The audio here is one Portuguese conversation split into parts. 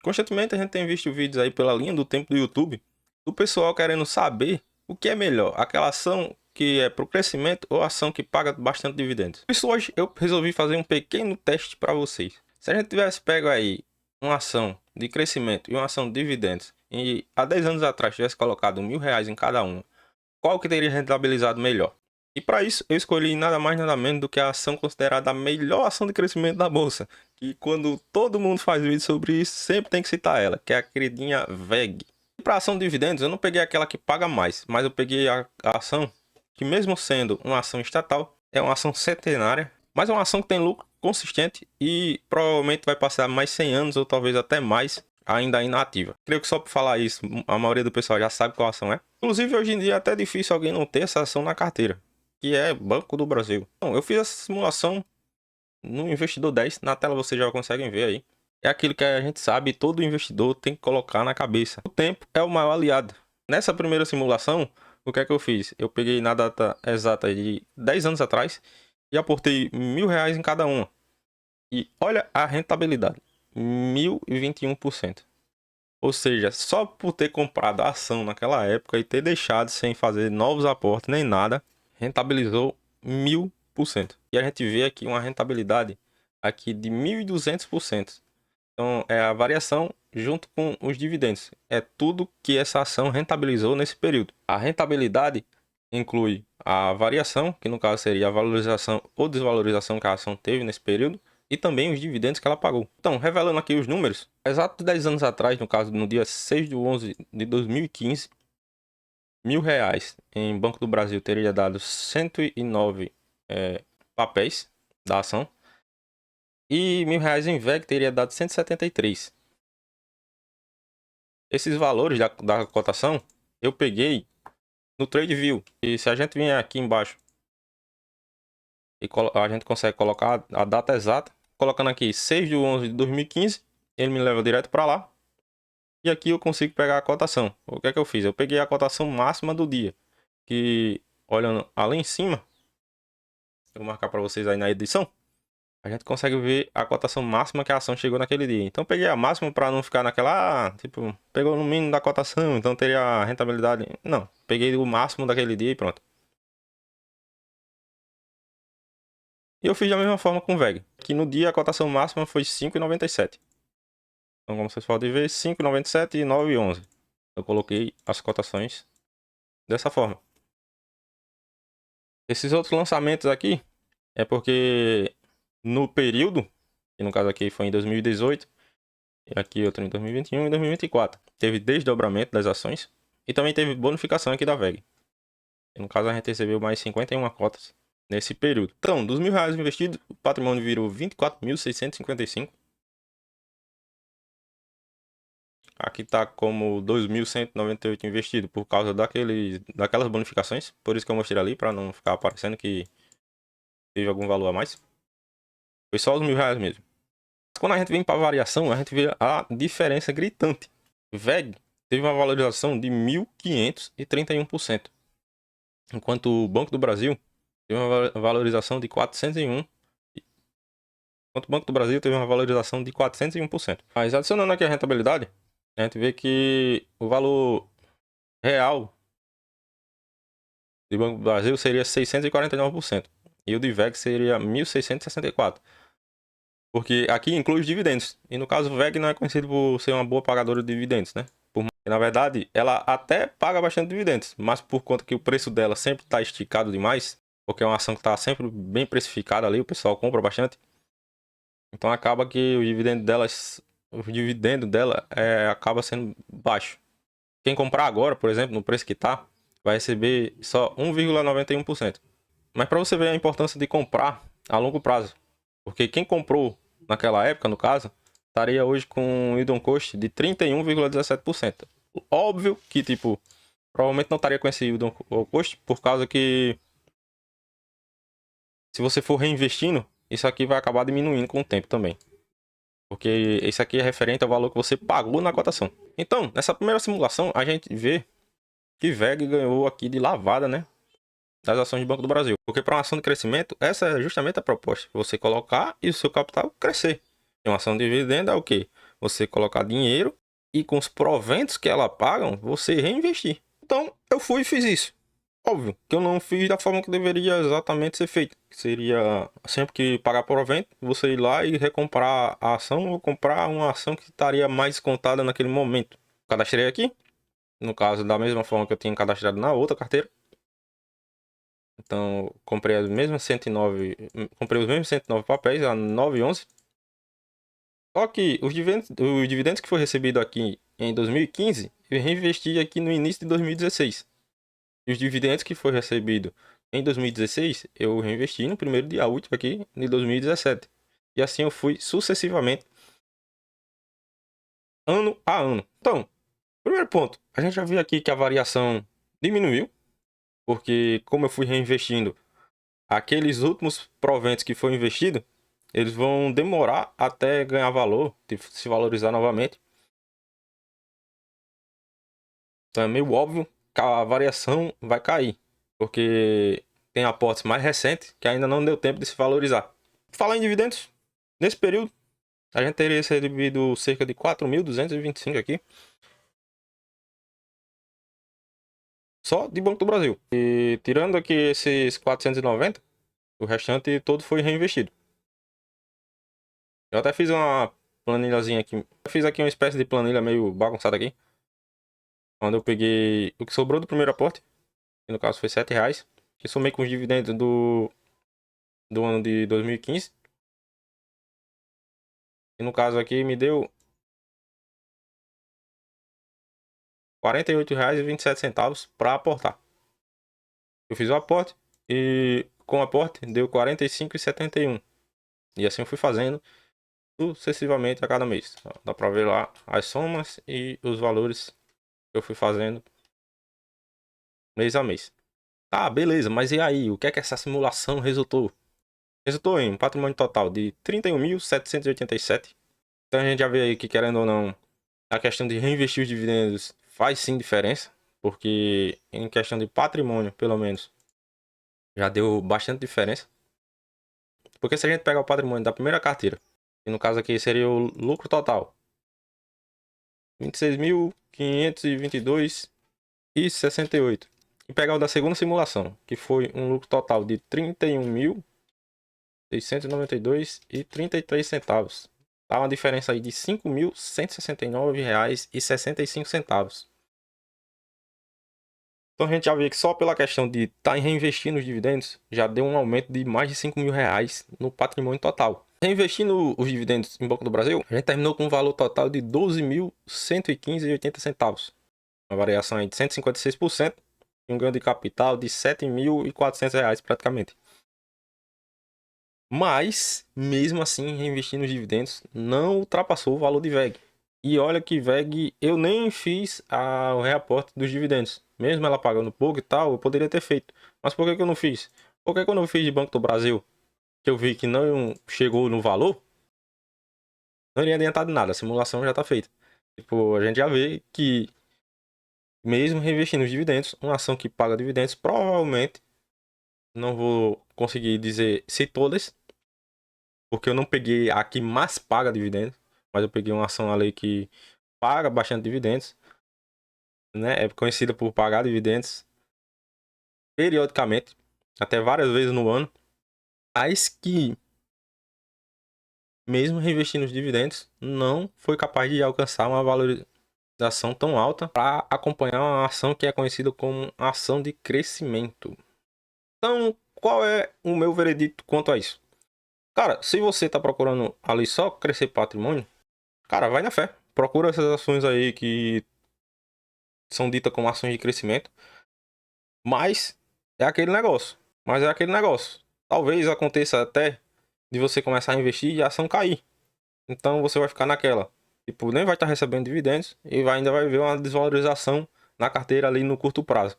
Constantemente a gente tem visto vídeos aí pela linha do tempo do YouTube, do pessoal querendo saber o que é melhor, aquela ação que é para o crescimento ou a ação que paga bastante dividendos. Por isso hoje eu resolvi fazer um pequeno teste para vocês. Se a gente tivesse pego aí uma ação de crescimento e uma ação de dividendos e há 10 anos atrás tivesse colocado R$ 1.000 em cada uma, qual que teria rentabilizado melhor? E para isso eu escolhi nada mais nada menos do que a ação considerada a melhor ação de crescimento da bolsa. E quando todo mundo faz vídeo sobre isso, sempre tem que citar ela, que é a queridinha VEG. E para ação de dividendos eu não peguei aquela que paga mais, mas eu peguei a ação que, mesmo sendo uma ação estatal, é uma ação centenária, mas é uma ação que tem lucro consistente e provavelmente vai passar mais 100 anos ou talvez até mais ainda inativa. Creio que só por falar isso, a maioria do pessoal já sabe qual ação é. Inclusive, hoje em dia é até difícil alguém não ter essa ação na carteira, que é Banco do Brasil. Então, eu fiz essa simulação no Investidor 10, na tela vocês já conseguem ver aí. É aquilo que a gente sabe, todo investidor tem que colocar na cabeça. O tempo é o maior aliado. Nessa primeira simulação, o que é que eu fiz? Eu peguei na data exata de 10 anos atrás e aportei R$ 1.000 em cada uma. E olha a rentabilidade, 1021%. Ou seja, só por ter comprado a ação naquela época e ter deixado sem fazer novos aportes nem nada, rentabilizou 1000%. E a gente vê aqui uma rentabilidade aqui de 1200%. Então é a variação junto com os dividendos. É tudo que essa ação rentabilizou nesse período. A rentabilidade inclui a variação, que no caso seria a valorização ou desvalorização que a ação teve nesse período, e também os dividendos que ela pagou. Então, revelando aqui os números, exato 10 anos atrás, no caso no dia 6 de 11 de 2015, R$ 1.000 em Banco do Brasil teria dado 109 papéis da ação, e R$ 1.000 em VEG teria dado 173. Esses valores da cotação eu peguei no TradeView. E se a gente vier aqui embaixo e a gente consegue colocar a data exata, colocando aqui 6 de 11 de 2015, ele me leva direto para lá. E aqui eu consigo pegar a cotação. O que é que eu fiz? Eu peguei a cotação máxima do dia, que olhando ali em cima, eu vou marcar para vocês aí na edição, a gente consegue ver a cotação máxima que a ação chegou naquele dia. Então peguei a máxima para não ficar naquela, tipo, pegou no mínimo da cotação, então teria a rentabilidade. Não, peguei o máximo daquele dia e pronto. E eu fiz da mesma forma com o VEG, que no dia a cotação máxima foi 5,97. Então, como vocês podem ver, 5,97 e 9,11. Eu coloquei as cotações dessa forma. Esses outros lançamentos aqui é porque no período, que no caso aqui foi em 2018, e aqui outro em 2021 e 2024, teve desdobramento das ações e também teve bonificação aqui da VEG. E no caso a gente recebeu mais 51 cotas nesse período. Então, dos R$ 1.000 investidos, o patrimônio virou 24.655. Aqui está como 2.198 investido por causa daquelas bonificações. Por isso que eu mostrei ali, para não ficar aparecendo que teve algum valor a mais. Foi só os R$ 1.000 mesmo. Quando a gente vem para variação, a gente vê a diferença gritante. VEG teve uma valorização de 1.531%. Enquanto o Banco do Brasil teve uma valorização de 401%. Enquanto o Banco do Brasil teve uma valorização de 401%. Mas adicionando aqui a rentabilidade, a gente vê que o valor real do Banco do Brasil seria 649%. E o de VEG seria 1.664%. Porque aqui inclui os dividendos. E no caso, o VEG não é conhecido por ser uma boa pagadora de dividendos, né? Na verdade, ela até paga bastante dividendos. Mas por conta que o preço dela sempre está esticado demais, porque é uma ação que está sempre bem precificada ali, o pessoal compra bastante. Então acaba que o dividendo dela acaba sendo baixo. Quem comprar agora, por exemplo, no preço que está, vai receber só 1,91%. Mas para você ver a importância de comprar a longo prazo. Porque quem comprou naquela época, no caso, estaria hoje com um yield on cost de 31,17%. Óbvio que, tipo, provavelmente não estaria com esse yield on cost, por causa que se você for reinvestindo, isso aqui vai acabar diminuindo com o tempo também. Porque isso aqui é referente ao valor que você pagou na cotação. Então, nessa primeira simulação, a gente vê que VEG ganhou aqui de lavada, né? Das ações do Banco do Brasil. Porque para uma ação de crescimento, essa é justamente a proposta. Você colocar e o seu capital crescer. E uma ação de dividendo é o quê? você colocar dinheiro e com os proventos que ela pagam, você reinvestir. Então, eu fui e fiz isso. Óbvio que eu não fiz da forma que deveria exatamente ser feito. Que seria sempre que pagar provento, você ir lá e recomprar a ação ou comprar uma ação que estaria mais contada naquele momento. Cadastrei aqui, no caso, da mesma forma que eu tinha cadastrado na outra carteira. Então, comprei as mesmas 109, comprei os mesmos 109 papéis a 9,11. Só que os dividendos que foi recebido aqui em 2015, eu reinvesti aqui no início de 2016. E os dividendos que foi recebido em 2016, eu reinvesti no primeiro dia útil aqui de 2017. E assim eu fui sucessivamente, ano a ano. Então, primeiro ponto, a gente já viu aqui que a variação diminuiu, porque como eu fui reinvestindo, aqueles últimos proventos que foi investido, eles vão demorar até ganhar valor, se valorizar novamente. Então é meio óbvio que a variação vai cair, porque tem aportes mais recentes que ainda não deu tempo de se valorizar. Falar em dividendos, nesse período, a gente teria recebido cerca de 4.225 aqui, só de Banco do Brasil. E tirando aqui esses 490, o restante todo foi reinvestido. Eu até fiz uma planilhazinha aqui. Eu fiz aqui uma espécie de planilha meio bagunçada aqui. Onde eu peguei o que sobrou do primeiro aporte, que no caso foi R$ 7, que somei com os dividendos do ano de 2015. E no caso aqui me deu R$ 48,27 para aportar. Eu fiz o aporte e com o aporte deu R$ 45,71. E assim eu fui fazendo sucessivamente a cada mês. Dá para ver lá as somas e os valores que eu fui fazendo mês a mês. Tá, beleza, mas e aí? O que é que essa simulação resultou? Resultou em um patrimônio total de 31.787. Então a gente já vê aí que, querendo ou não, a questão de reinvestir os dividendos faz sim diferença. Porque em questão de patrimônio, pelo menos, já deu bastante diferença. Porque se a gente pegar o patrimônio da primeira carteira, que no caso aqui seria o lucro total, 26.522,68. E pegar o da segunda simulação, que foi um lucro total de 31.692,33. Dá uma diferença aí de R$ 5.169,65. Então a gente já vê que só pela questão de estar reinvestindo os dividendos, já deu um aumento de mais de R$ 5.000 no patrimônio total. Reinvestindo os dividendos em Banco do Brasil, a gente terminou com um valor total de R$ 12.115,80. Uma variação aí de 156% e um ganho de capital de R$ 7.400 praticamente. Mas, mesmo assim, reinvestindo os dividendos não ultrapassou o valor de VEG. E olha que VEG eu nem fiz o reaporte dos dividendos. Mesmo ela pagando pouco e tal, eu poderia ter feito. Mas por que eu não fiz? Porque quando eu fiz de Banco do Brasil, que eu vi que não chegou no valor, não iria adiantar de nada. A simulação já está feita. Tipo, a gente já vê que mesmo reinvestindo os dividendos, uma ação que paga dividendos, provavelmente, não vou conseguir dizer se todas, porque eu não peguei a que mais paga dividendos, mas eu peguei uma ação ali que paga bastante dividendos, né? É conhecida por pagar dividendos periodicamente, até várias vezes no ano, mas que, mesmo reinvestindo os dividendos, não foi capaz de alcançar uma valorização tão alta para acompanhar uma ação que é conhecida como ação de crescimento. Então, qual é o meu veredito quanto a isso? Cara, se você tá procurando ali só crescer patrimônio, cara, vai na fé. Procura essas ações aí que são ditas como ações de crescimento. Mas é aquele negócio. Mas é aquele negócio. Talvez aconteça até de você começar a investir e a ação cair. Então você vai ficar naquela. Tipo, nem vai estar recebendo dividendos e ainda vai ver uma desvalorização na carteira ali no curto prazo.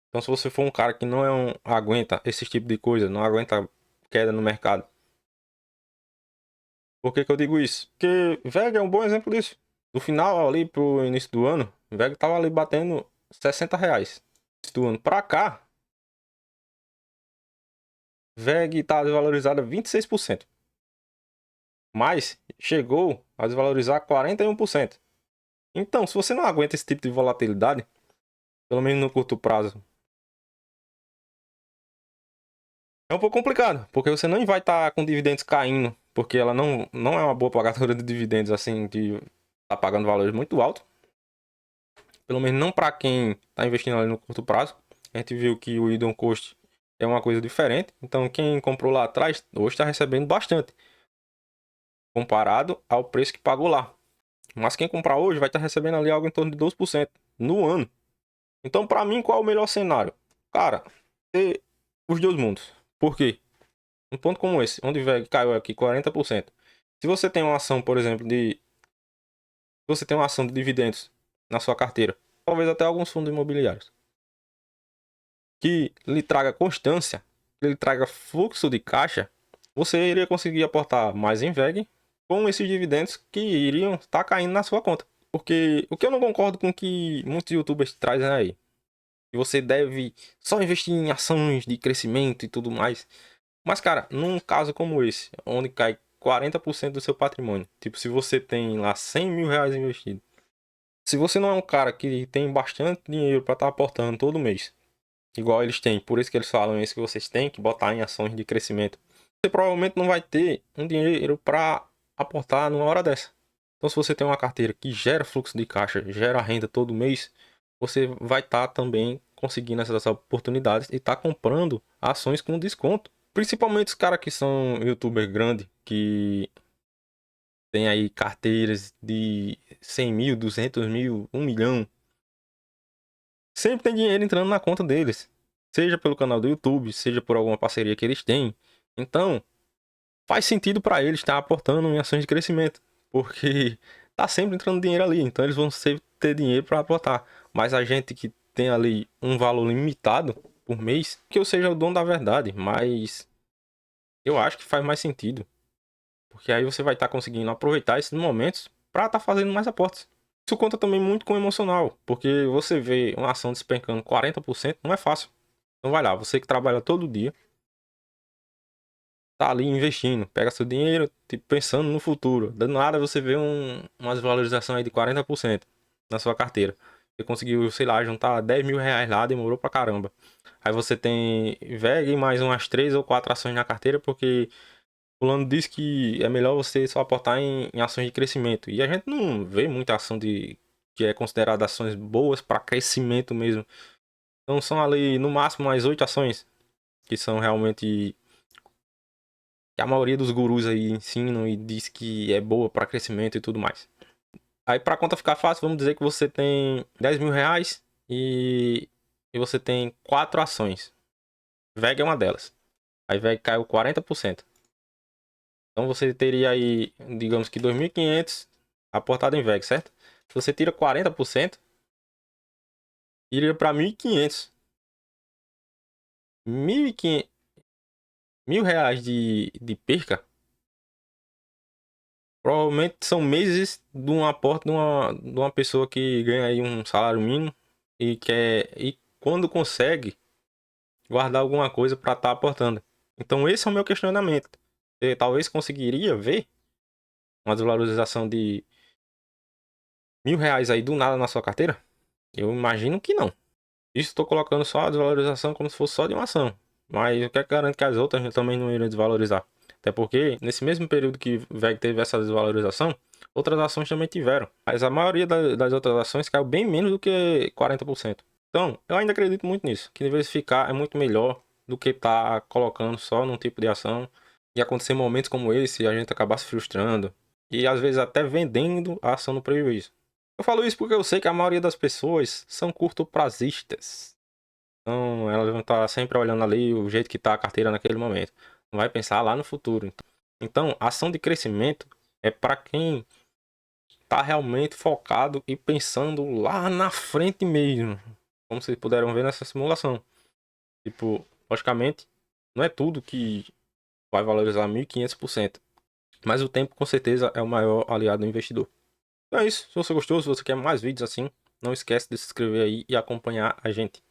Então se você for um cara que não aguenta esse tipo de coisa, não aguenta queda no mercado. Por que que eu digo isso? Porque VEG é um bom exemplo disso. Do final ali pro início do ano, VEG tava ali batendo R$ 60. Do ano pra cá, VEG tá desvalorizada 26%. Mas chegou vai desvalorizar 41%. Então, se você não aguenta esse tipo de volatilidade, pelo menos no curto prazo, é um pouco complicado, porque você não vai estar com dividendos caindo, porque ela não é uma boa pagadora de dividendos, assim, de tá pagando valores muito altos. Pelo menos não para quem está investindo ali no curto prazo. A gente viu que o Idon Cost é uma coisa diferente. Então, quem comprou lá atrás, hoje está recebendo bastante, comparado ao preço que pagou lá. Mas quem comprar hoje vai estar recebendo ali algo em torno de 12% no ano. Então, para mim, qual é o melhor cenário? Cara, ter os dois mundos. Por quê? Um ponto como esse, onde o VEG caiu aqui 40%. Se você tem uma ação, por exemplo, você tem uma ação de dividendos na sua carteira, talvez até alguns fundos imobiliários, que lhe traga constância, que lhe traga fluxo de caixa, você iria conseguir aportar mais em VEG com esses dividendos que iriam estar caindo na sua conta. Porque o que eu não concordo com que muitos youtubers trazem aí, que você deve só investir em ações de crescimento e tudo mais. Mas, cara, num caso como esse, onde cai 40% do seu patrimônio, tipo, se você tem lá 100 mil reais investido, se você não é um cara que tem bastante dinheiro para estar aportando todo mês, igual eles têm, por isso que eles falam isso, que vocês têm que botar em ações de crescimento, você provavelmente não vai ter um dinheiro para aportar numa hora dessa. Então, se você tem uma carteira que gera fluxo de caixa, gera renda todo mês, você vai estar também conseguindo essas oportunidades e estar comprando ações com desconto. Principalmente os caras que são youtuber grande, que tem aí carteiras de 100 mil, 200 mil, 1 milhão. Sempre tem dinheiro entrando na conta deles. Seja pelo canal do YouTube, seja por alguma parceria que eles têm. Então, faz sentido para eles estar aportando em ações de crescimento. Porque tá sempre entrando dinheiro ali. Então, eles vão sempre ter dinheiro para aportar. Mas a gente que tem ali um valor limitado por mês, que eu seja o dono da verdade. Mas eu acho que faz mais sentido. Porque aí você vai estar conseguindo aproveitar esses momentos para estar fazendo mais aportes. Isso conta também muito com o emocional, porque você vê uma ação despencando 40%, não é fácil. Então vai lá, você que trabalha todo dia, tá ali investindo, pega seu dinheiro, tipo, pensando no futuro. Do nada você vê uma desvalorização aí de 40% na sua carteira. Você conseguiu, sei lá, juntar 10 mil reais lá, demorou pra caramba. Aí você tem VEG e mais umas 3 ou 4 ações na carteira, porque fulano diz que é melhor você só aportar em ações de crescimento. E a gente não vê muita ação que é considerada ações boas para crescimento mesmo. Então são ali no máximo mais 8 ações que são realmente que a maioria dos gurus aí ensinam e diz que é boa para crescimento e tudo mais. Aí para conta ficar fácil, vamos dizer que você tem 10 mil reais e você tem 4 ações. VEG é uma delas. Aí VEG caiu 40%. Então você teria aí, digamos que 2.500 aportado em VEG, certo? Se você tira 40%, iria para 1.500. 1.500, R$ 1.000 de perca, provavelmente são meses de um aporte de uma pessoa que ganha aí um salário mínimo e quando consegue guardar alguma coisa para estar aportando. Então esse é o meu questionamento. Você talvez conseguiria ver uma desvalorização de R$ 1.000 aí do nada na sua carteira? Eu imagino que não. Isso estou colocando só a desvalorização como se fosse só de uma ação. Mas o que é que garante que as outras também não iriam desvalorizar? Até porque, nesse mesmo período que o VEG teve essa desvalorização, outras ações também tiveram. Mas a maioria das outras ações caiu bem menos do que 40%. Então, eu ainda acredito muito nisso. Que diversificar é muito melhor do que estar colocando só num tipo de ação e acontecer momentos como esse e a gente acabar se frustrando. E às vezes até vendendo a ação no prejuízo. Eu falo isso porque eu sei que a maioria das pessoas são curto-prazistas. Então, elas vão estar sempre olhando ali o jeito que está a carteira naquele momento. Não vai pensar lá no futuro. Então, ação de crescimento é para quem está realmente focado e pensando lá na frente mesmo. Como vocês puderam ver nessa simulação. Tipo, logicamente, não é tudo que vai valorizar 1.500%. Mas o tempo, com certeza, é o maior aliado do investidor. Então é isso. Se você gostou, se você quer mais vídeos assim, não esquece de se inscrever aí e acompanhar a gente.